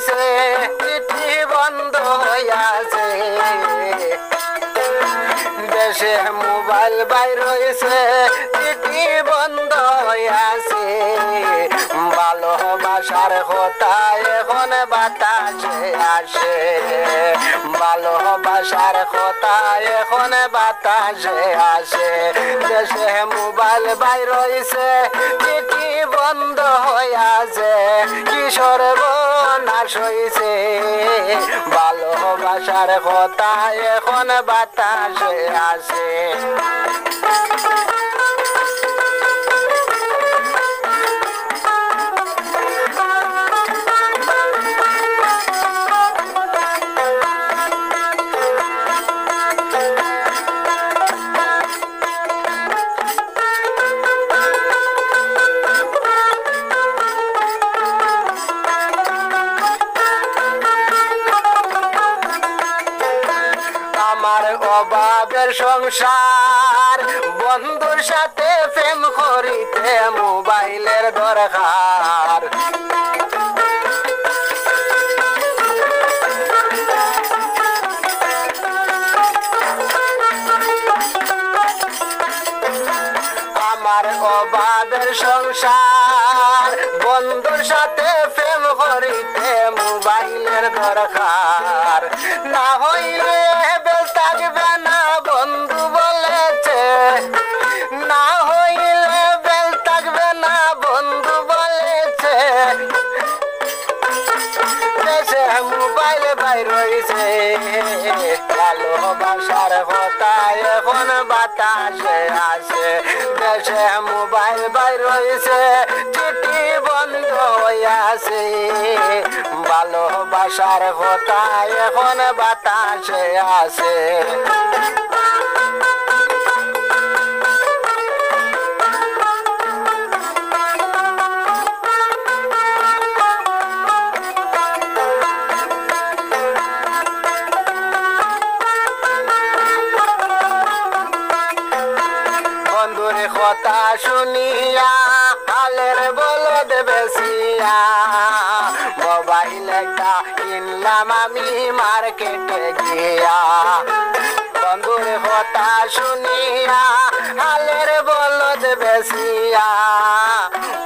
রইছে চিঠি বন্ধ হইয়াছে দেশে মোবাইল বাইর হইছে চিঠি বন্ধ হইয়াছে ভালোবাসার কথা এখন বাতাসে আসে ভালোবাসার কথা এখন বাতাসে আসে দেশে মোবাইল বাইর হইছে চিঠি বন্ধ হইয়াছে কিশোর বনাশ হইছে ভালোবাসার কথা এখন বাতাসে আসে আমার অভাবের সংসার বন্ধুর সাথে প্রেম করিতে মোবাইলের দরকার আমার অভাবের সংসার বন্ধুর সাথে প্রেম করিতে মোবাইলের দরকার না হইলে বেল থাকবে না বন্ধু বলেছে না হইলে বেল থাকবে না বন্ধু বলেছে দেশে মোবাইল বাইর হইছে ভালোবাসার কথা এখন বাতাসে আসে দেশে মোবাইল বাইর হইছে চিঠি বন্ধ হইয়াছে ভালোবাসার কথা এখন বাতাসে আসে বন্ধুর কথা শুনিয়া হালের বলদ বেশিয়া মোবাইল একটা কিনলাম আমি মার্কেটে গিয়া বন্ধুর কথা শুনিয়া হালের বলদ বেশিয়া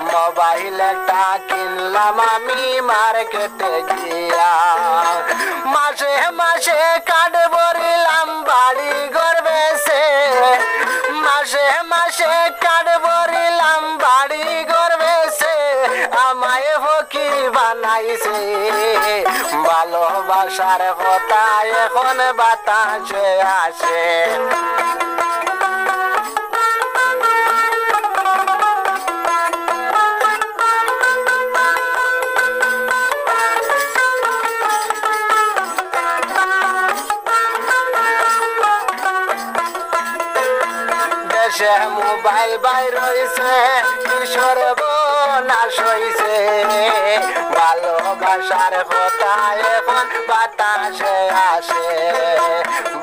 মোবাইল একটা কিনলাম আমি মার্কেটে গিয়া মাসে মাসে কাঠ ভরিলাম বাড়ি ঘর বেছে মাসে মাসে কাঠ ভরিলাম বাড়ি ঘর বেছে আমায় ফকির বানাইছে ভালোবাসার কথা এখন বাতাসে আসে দেশে মোবাইল বাইর হইছে কিশোর বনাশ হইছে ভালোবাসার কথা এখন বাতাসে আসে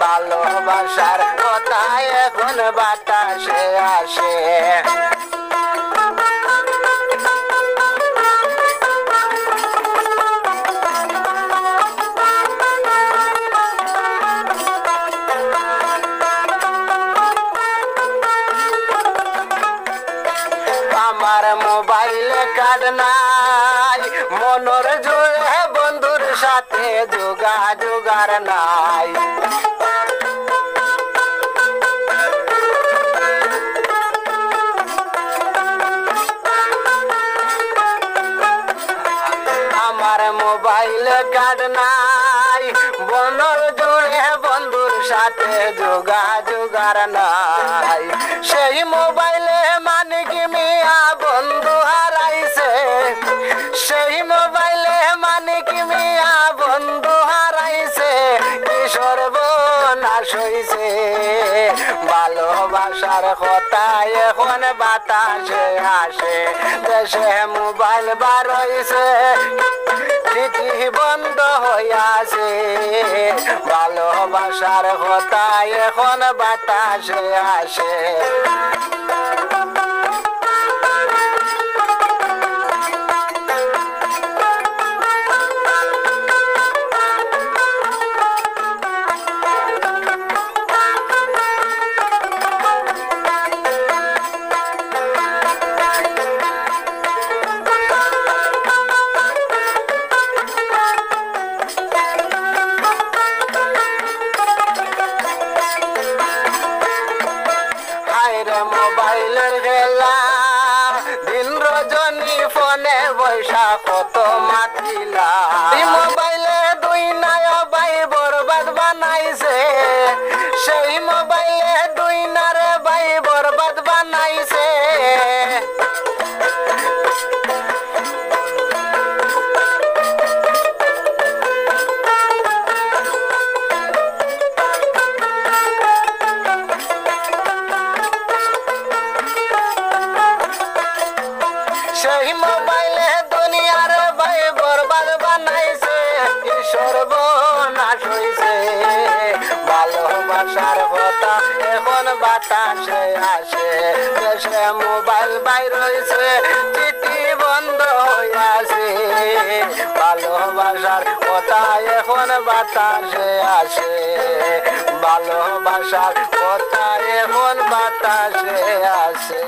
ভালোবাসার কথা এখন বাতাসে আসে আমার মোবাইল কার্ড নাই মনোর জোরে বন্ধুর সাথে যোগাযোগার নাই আমার মোবাইল কার্ড নাই মনোর জোরে বন্ধুর সাথে যোগাযোগার নাই সেই মোবাইলে মানে কি মিয়া বন্ধু হারাইছে সেই মোবাইলে মানে কি মিয়া বন্ধু হারাইছে কিশোর বনাশ হইছে ভালোবাসার কথা এখন বাতাসে আসে দেশে মোবাইল বার হইছে চিঠি বন্ধ হইয়াছে ভালোবাসার কথা এখন বাতাসে আসে মোবাইলের খেলা দিন রজনী ফোনে বৈশা কত মাতিলা মোবাইলে দুই নায় বাই বরবাদ বানাইছে সেই মোবাইলে দুই নারে বাই বরবাদ বানাইছে সেই মোবাইলে দুনিয়ার ভাই বরবাদ বানাইছে সর্বনাশ হইছে ভালোবাসার কথা এখন বাতাসে আসে দেশে মোবাইল বাইর হইছে চিঠি বন্ধ হইয়াছে ভালোবাসার কথা এখন বাতাসে আসে ভালোবাসার কথা এখন বাতাসে আসে